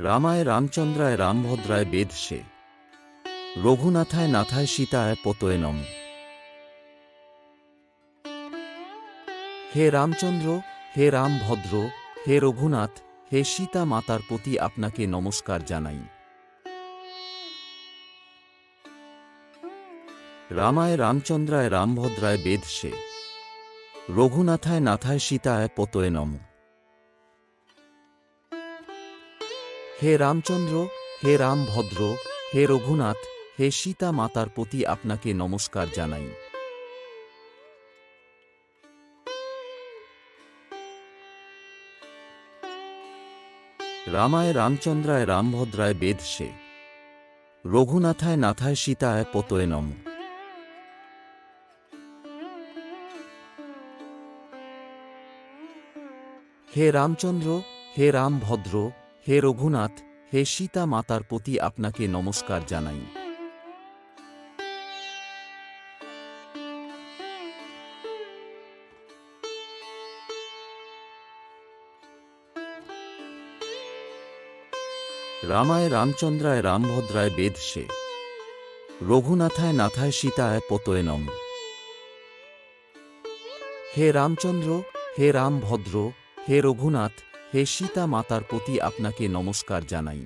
রামায় রামচন্দ্রায় রামভদ্রায় বেদসে রঘুনাথায় নাথায় সীতায় পতয়ে নম। হে রামচন্দ্র, হে রামভদ্র, হে রঘুনাথ, হে সীতা মাতার প্রতি আপনাকে নমস্কার জানাই। রামায় রামচন্দ্রায় রামভদ্রায় বেদসে রঘুনাথায় নাথায় সীতায় পতয়ে নম। হে রামচন্দ্র, হে রামভদ্র, হে রঘুনাথ, হে সীতা মাতার প্রতি আপনাকে নমস্কার জানাই। রামায় রামচন্দ্রায় রামভদ্রায় বেদসে রঘুনাথায় নাথায় সীতায় পতয়ে নম। হে রামচন্দ্র, হে রামভদ্র, হে রঘুনাথ, হে সীতা মাতার প্রতি আপনাকে নমস্কার জানাই। রামায় রামচন্দ্রায় রামভদ্রায় বেদসে রঘুনাথায় নাথায় সীতায় পতয়ে নম। হে রামচন্দ্র, হে রামভদ্র, হে রঘুনাথ, হে সীতা মাতার প্রতি আপনাকে নমস্কার জানাই।